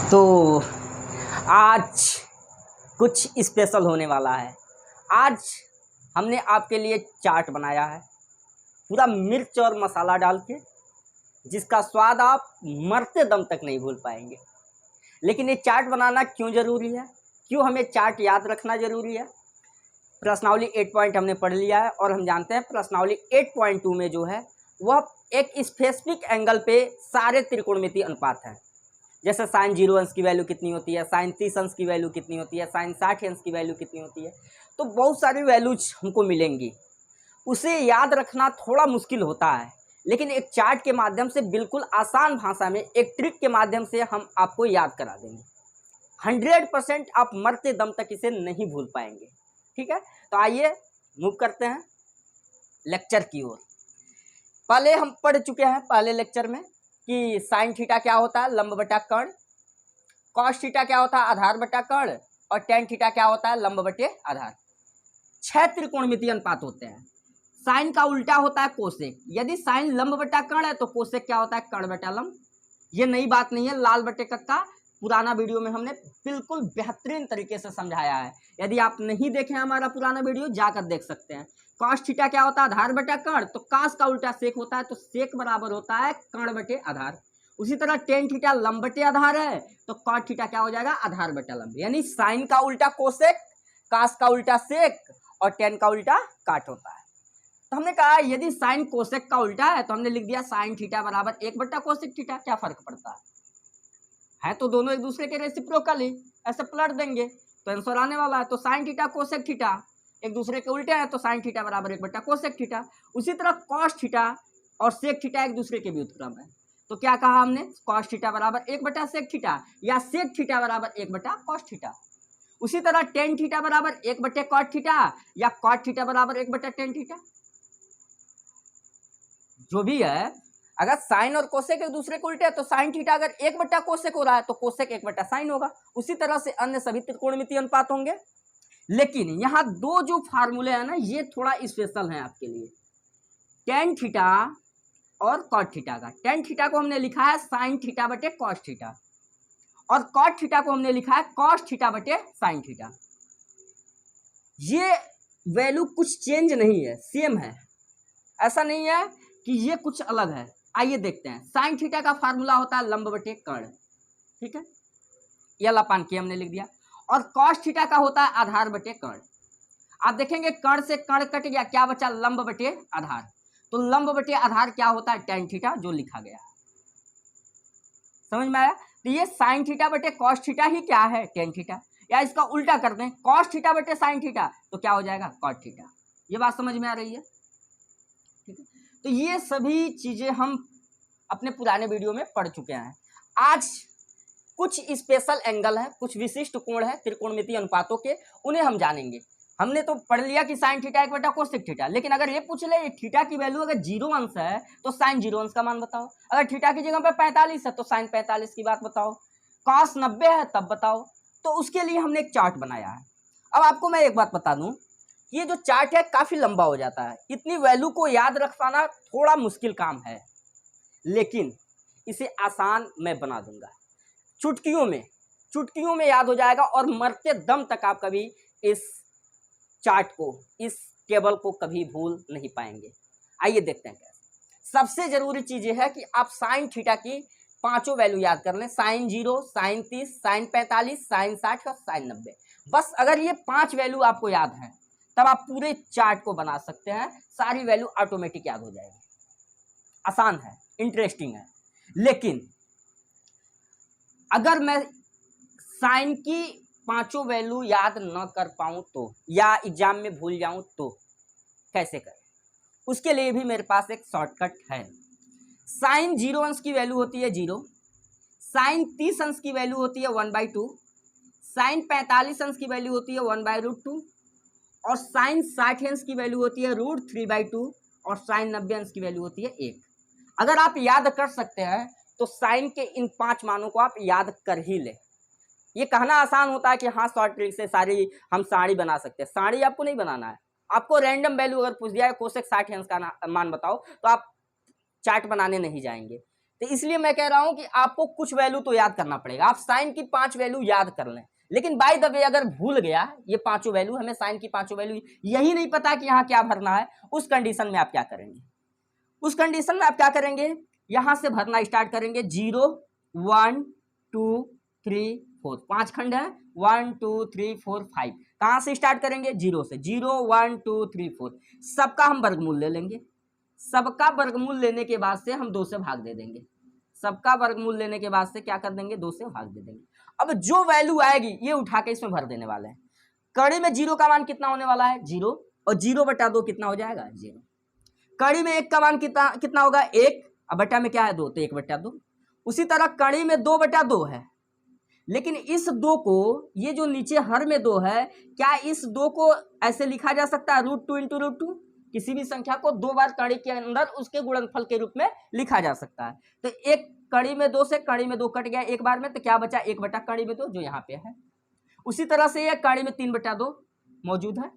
तो आज कुछ स्पेशल होने वाला है। आज हमने आपके लिए चाट बनाया है पूरा मिर्च और मसाला डाल के, जिसका स्वाद आप मरते दम तक नहीं भूल पाएंगे। लेकिन ये चाट बनाना क्यों ज़रूरी है, क्यों हमें चाट याद रखना ज़रूरी है? प्रश्नावली 8 पॉइंट हमने पढ़ लिया है और हम जानते हैं प्रश्नावली 8.2 में जो है वह एक स्पेसिफिक एंगल पे सारे त्रिकोणमितीय अनुपात हैं। जैसे साइन 0 अंश की वैल्यू कितनी होती है, साइन 30 अंश की वैल्यू कितनी होती है, साइन 60 अंश की वैल्यू कितनी होती है। तो बहुत सारी वैल्यूज हमको मिलेंगी। उसे याद रखना थोड़ा मुश्किल होता है, लेकिन एक चार्ट के माध्यम से बिल्कुल आसान भाषा में एक ट्रिक के माध्यम से हम आपको याद करा देंगे। 100% आप मरते दम तक इसे नहीं भूल पाएंगे। ठीक है, तो आइए मूव करते हैं लेक्चर की ओर। पहले हम पढ़ चुके हैं पहले लेक्चर में कि साइन थीटा क्या होता है, लंब बटा कर्ण, कॉस थीटा क्या होता है, आधार बटा कर्ण, और टेन थीटा क्या होता है, लंब बटे आधार। 6 त्रिकोणमितीय अनुपात होते हैं। साइन का उल्टा होता है कोसेक। यदि साइन लंब बटा कर्ण है तो कोसेक क्या होता है, कर्ण बटा लंब। ये नई बात नहीं है, लाल बटे कक्का पुराना वीडियो में हमने बिल्कुल बेहतरीन तरीके से समझाया है। यदि आप नहीं देखें हमारा पुराना वीडियो, जाकर देख सकते हैं। कॉस थीटा क्या होता है, आधार बटा कर्ण, तो कास का उल्टा सेक होता है, तो सेक बराबर होता है कर्ण बटे आधार। उसी तरह टेन थीटा लंब बटे आधार है, तो कॉट थीटा क्या हो जाएगा, आधार बटा लंब। यानी साइन का उल्टा कोसेक, कास का उल्टा सेक और टेन का उल्टा काट होता है। तो हमने कहा यदि साइन कोसेक का उल्टा है तो हमने लिख दिया साइन थीटा बराबर 1 बटा कोसेक थीटा। क्या फर्क पड़ता है तो दोनों एक दूसरे के रेसिप्रोकल ही, ऐसे पलट देंगे तो आंसर आने वाला है। तो साइन थीटा कोसेक थीटा एक दूसरे के उल्टे हैं, तो साइन थीटा बराबर 1 बटा कोसेक थीटा। उसी तरह कॉस थीटा और सेक थीटा एक दूसरे के व्युत्क्रम है, तो क्या कहा हमने, कॉस थीटा बराबर 1 बटा सेक थीटा या सेक थीटा बराबर 1 बटा कॉस थीटा। उसी तरह टेन थीटा बराबर 1 बटे कॉट थीटा या कॉट थीटा बराबर 1 बटा टेन थीटा। जो भी है, अगर साइन और कोसेक एक दूसरे को उल्टे है तो साइन थीटा अगर 1 बटा कोसेक हो रहा है तो कोसेक 1 बटा साइन होगा। उसी तरह से अन्य सभी त्रिकोणमितीय अनुपात होंगे। लेकिन यहाँ दो जो फार्मूले हैं ना, ये थोड़ा स्पेशल हैं आपके लिए। टेन थीटा और कॉट थीटा का, टेन थीटा को हमने लिखा है साइन थीटा बटे कॉस थीटा और कॉट थीटा को हमने लिखा है कॉस थीटा बटे साइन थीटा। ये वैल्यू कुछ चेंज नहीं है, सेम है। ऐसा नहीं है कि ये कुछ अलग है। आइए देखते हैं। साइन थीटा का फार्मूला होता है लंब बटे कर्ण, ठीक है, यह लपान की हमने लिख दिया। और कॉस थीटा का होता है आधार बटे कर्ण। आप देखेंगे कर्ण से कर्ण कट गया, क्या बचा, लंब बटे आधार। तो लंब बटे आधार क्या होता है, टेन थीटा, जो लिखा गया। समझ में आया? तो ये साइन थीटा बटे कॉस थीटा ही क्या है, टेन थीटा। या इसका उल्टा कर दें, कॉस थीटा बटे साइन थीटा, तो क्या हो जाएगा, कॉट थीटा। ये बात समझ में आ रही है? ठीक है, तो ये सभी चीजें हम अपने पुराने वीडियो में पढ़ चुके हैं। आज कुछ स्पेशल एंगल है, कुछ विशिष्ट कोण है त्रिकोणमितीय अनुपातों के, उन्हें हम जानेंगे। हमने तो पढ़ लिया कि साइन थीटा 1 बटा कोसेक थीटा, लेकिन अगर ये पूछ ले थीटा की वैल्यू अगर 0 अंश है तो साइन 0 अंश का मान बताओ। अगर थीटा की जगह पे 45 है तो साइन 45 की बात बताओ। कॉस 90 है तब बताओ। तो उसके लिए हमने एक चार्ट बनाया है। अब आपको मैं एक बात बता दूं, ये जो चार्ट है काफी लंबा हो जाता है, इतनी वैल्यू को याद रख पाना थोड़ा मुश्किल काम है, लेकिन इसे आसान मैं बना दूंगा। चुटकियों में याद हो जाएगा और मरते दम तक आप कभी इस चार्ट को, इस टेबल को कभी भूल नहीं पाएंगे। आइए देखते हैं कैसे। सबसे जरूरी चीज यह है कि आप साइन थीटा की पांचों वैल्यू याद कर लें, साइन 0, साइन 30, साइन 45, साइन 60 और साइन 90। बस अगर ये 5 वैल्यू आपको याद है तब आप पूरे चार्ट को बना सकते हैं, सारी वैल्यू ऑटोमेटिक याद हो जाएगी। आसान है, इंटरेस्टिंग है। लेकिन अगर मैं साइन की पांचों वैल्यू याद न कर पाऊं तो, या एग्जाम में भूल जाऊं तो कैसे करें, उसके लिए भी मेरे पास एक शॉर्टकट है। साइन 0 अंश की वैल्यू होती है 0, साइन 30 अंश की वैल्यू होती है 1/2, साइन 45 अंश की वैल्यू होती है 1/√2 और साइन 60 अंश की वैल्यू होती है √3/2 और साइन 90 अंश की वैल्यू होती है 1। अगर आप याद कर सकते हैं तो साइन के इन 5 मानों को आप याद कर ही ले। ये कहना आसान होता है कि हाँ शॉर्ट ट्रिक से सारी हम साड़ी बना सकते हैं, साड़ी आपको नहीं बनाना है। आपको रैंडम वैल्यू अगर पूछ दिया है कोसेक 60 अंश का मान बताओ, तो आप चार्ट बनाने नहीं जाएंगे, तो इसलिए मैं कह रहा हूं कि आपको कुछ वैल्यू तो याद करना पड़ेगा। आप साइन की 5 वैल्यू याद कर लें, लेकिन बाय द वे अगर भूल गया ये पांचों वैल्यू, हमें साइन की 5 वैल्यू यही नहीं पता कि यहाँ क्या भरना है, उस कंडीशन में आप क्या करेंगे? उस कंडीशन में आप क्या करेंगे, यहां से भरना स्टार्ट करेंगे। 0 1 2 3 4, 5 खंड है, 1 2 3 4 5। कहां से स्टार्ट करेंगे? 0 से। 0 1 2 3 4, सबका हम वर्गमूल ले लेंगे। सबका वर्गमूल लेने के बाद से हम 2 से भाग दे देंगे। सबका वर्गमूल लेने के बाद से क्या कर देंगे? 2 से भाग दे देंगे। अब जो वैल्यू आएगी ये उठा के इसमें भर देने वाले हैं। कड़ी में 0 का मान कितना होने वाला है? 0, और 0/2 कितना हो जाएगा? 0। कड़ी में 1 का मान कितना होगा? 1, अब बटा में क्या है? 2, तो 1/2। उसी तरह कड़ी में 2/2 है, लेकिन इस 2 को, ये जो नीचे हर में 2 है, क्या इस 2 को ऐसे लिखा जा सकता है? √2 × √2। किसी भी संख्या को 2 बार कड़ी के अंदर उसके गुणनफल के रूप में लिखा जा सकता है। तो एक कड़ी में 2 से कड़ी में 2 कट गया एक बार में, तो क्या बचा? 1 बटा कड़ी में 2 जो यहाँ पे है। उसी तरह से ये कड़ी में 3/2 मौजूद है,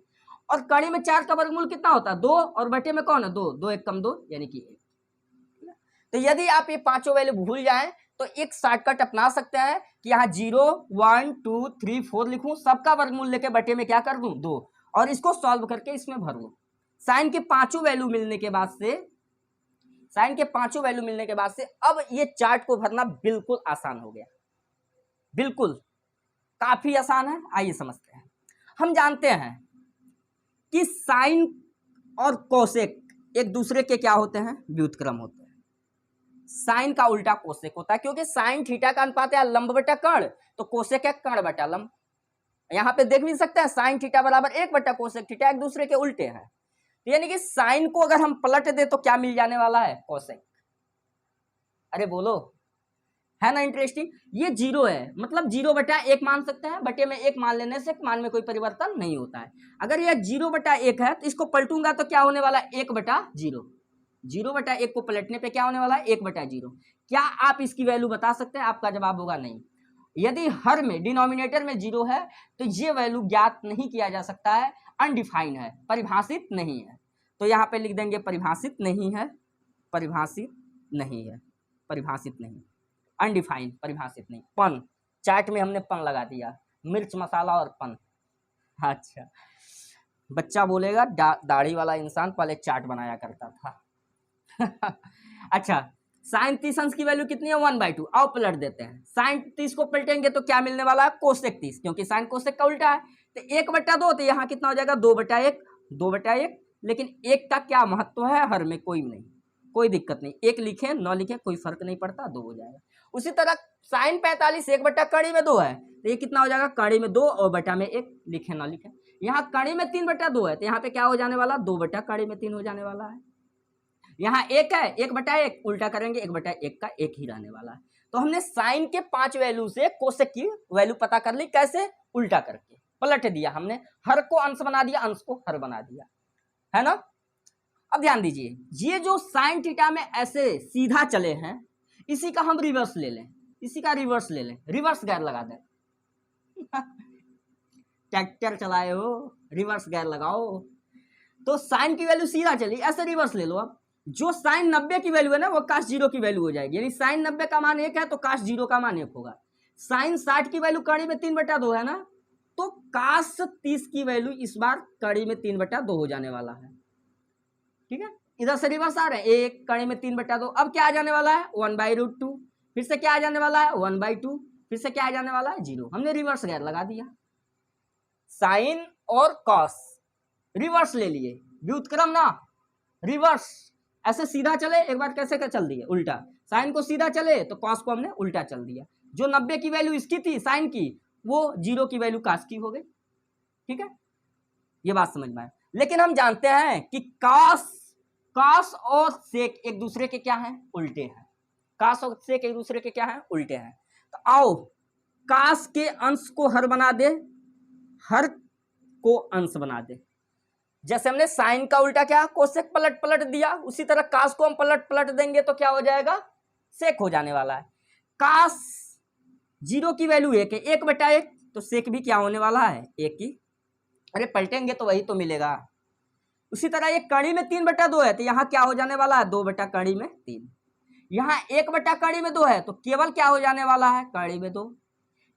और कड़ी में 4 का वर्गमूल कितना होता है? 2, और बटे में कौन है? 2, 2 1 कम 2 यानी कि 1। तो यदि आप ये पांचों वैल्यू भूल जाएं तो एक शॉर्टकट अपना सकते हैं कि यहाँ 0 1 2 3 4 लिखूं, सबका वर्गमूल लेके बटे में क्या कर दूं? 2, और इसको सॉल्व करके इसमें भर दूं। साइन के पांचों वैल्यू मिलने के बाद से, साइन के पांचों वैल्यू मिलने के बाद से अब ये चार्ट को भरना बिल्कुल आसान हो गया, बिल्कुल काफी आसान है। आइए समझते हैं। हम जानते हैं कि साइन और कोसेक एक दूसरे के क्या होते हैं? व्युत्क्रम होते हैं। साइन का उल्टा कोसेक होता है, क्योंकि साइन थीटा का अनुपात है लंब बटा कर्ण, तो कोसेक है कर्ण बटा लंब। यहां पे देख भी सकते हैं साइन थीटा बराबर 1 बटा कोसेक थीटा, एक दूसरे के उल्टे हैं। यानी कि साइन को अगर हम पलट दे तो क्या मिल जाने वाला है? कोसेक। अरे बोलो, है ना इंटरेस्टिंग? ये 0 है, मतलब 0/1 मान सकते हैं, बटे में 1 मान लेने से मान में कोई परिवर्तन नहीं होता है। अगर यह 0/1 है तो इसको पलटूंगा तो क्या होने वाला है? 1/0। 0/1 को पलटने पे क्या होने वाला है? 1/0। क्या आप इसकी वैल्यू बता सकते हैं? आपका जवाब होगा नहीं। यदि हर में डिनोमिनेटर में 0 है तो ये वैल्यू ज्ञात नहीं किया जा सकता है, अनडिफाइंड है, परिभाषित नहीं है। तो यहाँ पे लिख देंगे परिभाषित नहीं है, परिभाषित नहीं है, परिभाषित नहीं, अनडिफाइंड, परिभाषित नहीं। पन, चार्ट में हमने पन लगा दिया, मिर्च मसाला और पन। अच्छा, बच्चा बोलेगा दाढ़ी वाला इंसान पहले चार्ट बनाया करता था। अच्छा, साइन 30 अंश की वैल्यू कितनी है? 1/2। आओ पलट देते हैं। साइन 30 को पलटेंगे तो क्या मिलने वाला है? कोसेक 30, क्योंकि साइन कोसेक का उल्टा है। तो 1/2, तो यहाँ कितना हो जाएगा? 2/1, 2/1। लेकिन 1 का क्या महत्व है? हर में कोई नहीं, कोई दिक्कत नहीं, 1 लिखे न लिखे कोई फर्क नहीं पड़ता, 2 हो जाएगा। उसी तरह साइन 45 1 बटा कड़ी में 2 है, तो ये कितना हो जाएगा? कड़ी में 2 और बटा में 1, लिखे ना लिखे। यहाँ कड़ी में 3/2 है, तो यहाँ पे क्या हो जाने वाला? 2 बटा कड़ी में 3 हो जाने वाला है। यहाँ 1 है, 1/1 उल्टा करेंगे, 1/1 का 1 ही रहने वाला है। तो हमने साइन के 5 वैल्यू से कोसेक की वैल्यू पता कर ली। कैसे? उल्टा करके पलट दिया हमने, हर को अंश बना दिया, अंश को हर बना दिया, है ना। अब ध्यान दीजिए, ये जो साइन थीटा में ऐसे सीधा चले हैं, इसी का हम रिवर्स ले लें, इसी का रिवर्स ले लें, रिवर्स गियर लगा दें। ट्रैक्टर चलाए हो, रिवर्स गियर लगाओ। तो साइन की वैल्यू सीधा चली, ऐसे रिवर्स ले लो। अब जो साइन 90 की वैल्यू है ना, वो काश 0 की वैल्यू हो जाएगी। यानी साइन 90 का मान 1 है तो काश 0 का मान 1 होगा। साइन 60 की वैल्यू कड़ी में 3/2 है ना, तो काश 30 की वैल्यू इस बार कड़ी में 3/2 हो जाने वाला है। ठीक है, इधर से रिवर्स आ रहे हैं, 1 कड़ी में 3/2। अब क्या आ जाने वाला है? 1/√2। फिर से क्या आ जाने वाला है? 1/2। फिर से क्या आ जाने वाला है? 0। हमने रिवर्स गियर लगा दिया। साइन और कॉस रिवर्स ले लिए, व्युत्क्रम ना, रिवर्स। ऐसे सीधा चले, एक बार कैसे क्या चल दिया? उल्टा। साइन को सीधा चले तो कॉस को हमने उल्टा चल दिया। जो 90 की वैल्यू इसकी थी साइन की, वो 0 की वैल्यू कॉस की हो गई। ठीक है, ये बात समझ में आए। लेकिन हम जानते हैं कि कॉस और सेक एक दूसरे के क्या हैं? उल्टे हैं। कॉस और सेक एक दूसरे के क्या हैं? उल्टे हैं। तो आओ कॉस के अंश को हर बना दे, हर को अंश बना दे। जैसे हमने साइन का उल्टा क्या? कोसेक पलट दिया, उसी तरह कॉस को हम पलट देंगे तो क्या हो जाएगा? सेक हो जाने वाला है। कॉस 0 की वैल्यू 1 है, 1/1, तो सेक भी क्या होने वाला है? 1 ही। अरे पलटेंगे तो वही तो मिलेगा। उसी तरह ये कड़ी में 3/2 है, तो यहाँ क्या हो जाने वाला है? 2 बटा कड़ी में 3। यहाँ 1/2 है तो केवल क्या हो जाने वाला है, कड़ी में 2।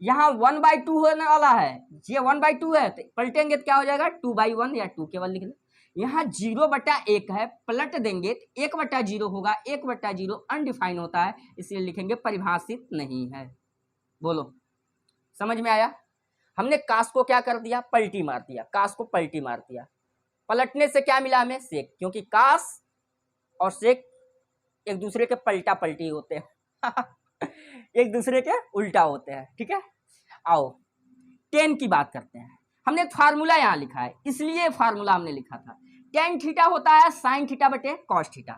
यहाँ 1/2 होने वाला है, ये 1/2 है तो पलटेंगे तो क्या हो जाएगा 2/1 या 2 केवल लिख ले। यहाँ 0/1 है, पलट देंगे तो 1/0 होगा, 1/0 अनडिफाइन होता है, इसलिए लिखेंगे परिभाषित नहीं है। बोलो समझ में आया। हमने कास को क्या कर दिया, पलटी मार दिया, कास को पलटी मार दिया। पलटने से क्या मिला हमें, सेक, क्योंकि कास और सेक एक दूसरे के पलटा पलटी होते हैं एक दूसरे के उल्टा होते हैं, ठीक है। आओ टेन की बात करते हैं। हमने एक फार्मूला यहाँ लिखा है, इसलिए फार्मूला हमने लिखा था। टेन थीटा होता है साइन थीटा बटे कॉस थीटा।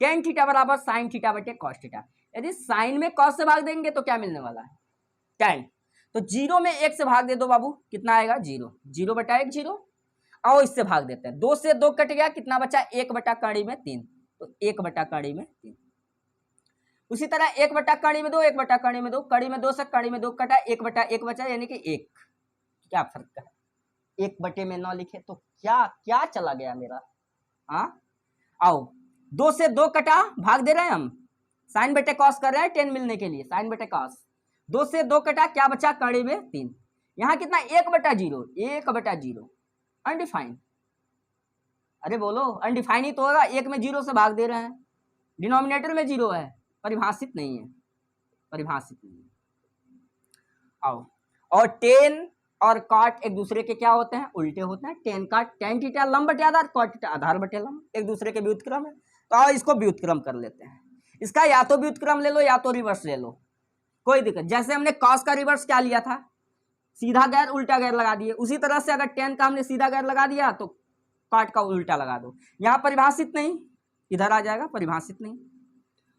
टेन थीटा बराबर साइन थीटा बटे कॉस थीटा। यदि साइन में कॉस से भाग देंगे तो क्या मिलने वाला है, टेन। तो 0 में 1 से भाग दे दो बाबू, कितना आएगा 0, 0/1 0। आओ इससे भाग देते हैं, 2 से 2 कट गया, कितना बचा 1/3 में 3, तो 1/3 में 3। उसी तरह 1/3 में 2, 1/3 में 2, कड़ी में 2 से कड़ी में 2 कटा, 1/1 बचा, यानी कि 1। क्या फर्क है, 1/9 लिखे तो क्या क्या चला गया मेरा। हाँ आओ 2 से 2 कटा, भाग दे रहे हैं हम, साइन बटे कॉस कर रहे हैं 10 मिलने के लिए, साइन बटे कॉस। 2 से 2 कटा, क्या बचा कड़ी में 3। यहाँ कितना 1/0, 1/0 अनडिफाइन। अरे बोलो अनडिफाइन ही तो होगा, 1 में 0 से भाग दे रहे हैं, डिनोमिनेटर में 0 है, परिभाषित नहीं है, परिभाषित नहीं है। आओ और टेन और कॉट एक दूसरे के क्या होते हैं, उल्टे होते हैं। टेन का टेन थीटा लंब बटे आधार, कॉट थीटा आधार बटे लंब, एक दूसरे के व्युत्क्रम है। तो आओ इसको व्युत्क्रम कर लेते हैं। इसका या तो व्युत्क्रम ले लो या तो रिवर्स ले लो, कोई दिक्कत। जैसे हमने कॉस का रिवर्स क्या लिया था, सीधा गैर उल्टा गैर लगा दिए, उसी तरह से अगर टेन का हमने सीधा गैर लगा दिया तो कॉट का उल्टा लगा दो। यहाँ परिभाषित नहीं, इधर आ जाएगा परिभाषित नहीं।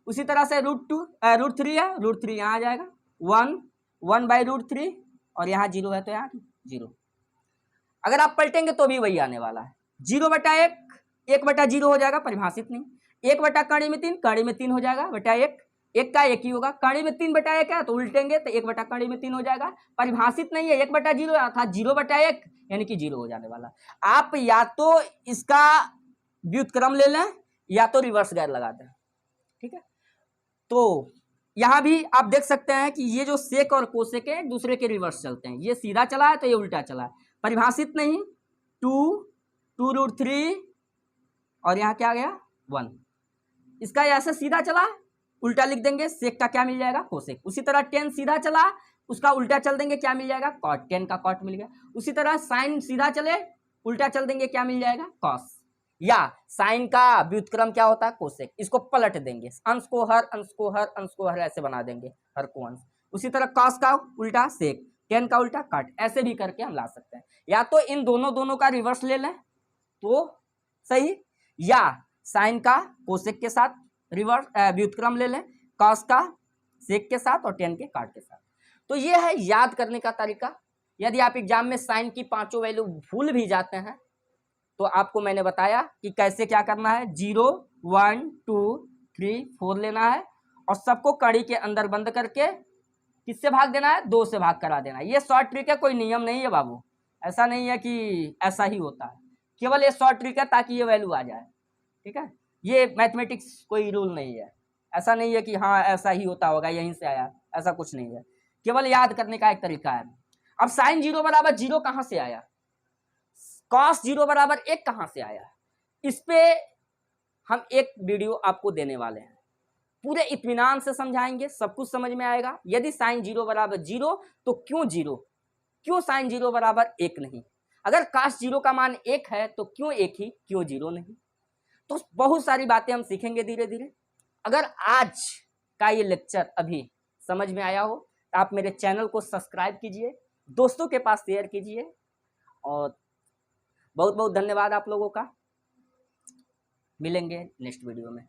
उसी तरह से √3 है, √3 यहाँ आ जाएगा, 1/√3 और यहाँ 0 है तो यहाँ 0। अगर आप पलटेंगे तो भी वही आने वाला है, 0/1, 1/0 हो जाएगा, परिभाषित नहीं। 1/कड़ी में 3, कड़ी में 3 हो जाएगा बटा 1, 1 का 1 ही होगा, कड़ी में 3/1 है तो उल्टेंगे तो 1/कड़ी में 3 हो जाएगा, परिभाषित नहीं है। 1/0 अर्थात 0/1 यानी कि 0 हो जाने वाला। आप या तो इसका व्युत्क्रम ले लें या तो रिवर्स गैर लगा दें, ठीक है। तो यहां भी आप देख सकते हैं कि ये जो सेक और कोसेक है एक दूसरे के रिवर्स चलते हैं, ये सीधा चला है तो ये उल्टा चला है, परिभाषित नहीं। 2√3 और यहाँ क्या आ गया 1, इसका ऐसे सीधा चला उल्टा लिख देंगे, सेक का क्या मिल जाएगा कोसेक। उसी तरह टेन सीधा चला, उसका उल्टा चल देंगे, क्या मिल जाएगा कॉट, टेन का कॉट मिल गया। उसी तरह साइन सीधा चले, उल्टा चल देंगे, क्या मिल जाएगा कॉस। या साइन का व्युत्क्रम क्या होता है कोसेक, इसको पलट देंगे, अंश को हर, अंश को हर, अंश को हर, ऐसे बना देंगे, हर को अंश। उसी तरह कॉस का उल्टा सेक, टेन का उल्टा काट, ऐसे भी करके हम ला सकते हैं। या तो इन दोनों का रिवर्स ले लें तो सही, या साइन का कोसेक के साथ रिवर्स व्युत्क्रम ले लें, कॉस का सेक के साथ और टेन के काट के साथ। तो ये है याद करने का तरीका। यदि आप एग्जाम में साइन की 5 वैल्यू भूल भी जाते हैं तो आपको मैंने बताया कि कैसे क्या करना है, 0 1 2 3 4 लेना है और सबको कड़ी के अंदर बंद करके किससे भाग देना है, 2 से भाग करा देना है। ये शॉर्ट ट्रिक है, कोई नियम नहीं है बाबू, ऐसा नहीं है कि ऐसा ही होता है, केवल ये शॉर्ट ट्रिक है ताकि ये वैल्यू आ जाए, ठीक है। ये मैथमेटिक्स कोई रूल नहीं है, ऐसा नहीं है कि हाँ ऐसा ही होता होगा यहीं से आया, ऐसा कुछ नहीं है, केवल याद करने का एक तरीका है। अब साइन 0 बराबर 0 कहाँ से आया, कॉस 0 बराबर 1 कहाँ से आया, इस पे हम एक वीडियो आपको देने वाले हैं, पूरे इत्मीनान से समझाएंगे, सब कुछ समझ में आएगा। यदि साइन 0 बराबर 0 तो क्यों 0, क्यों साइन 0 बराबर 1 नहीं, अगर कॉस 0 का मान 1 है तो क्यों 1 ही, क्यों 0 नहीं। तो बहुत सारी बातें हम सीखेंगे धीरे धीरे। अगर आज का ये लेक्चर अभी समझ में आया हो तो आप मेरे चैनल को सब्सक्राइब कीजिए, दोस्तों के पास शेयर कीजिए, और बहुत बहुत धन्यवाद आप लोगों का। मिलेंगे नेक्स्ट वीडियो में।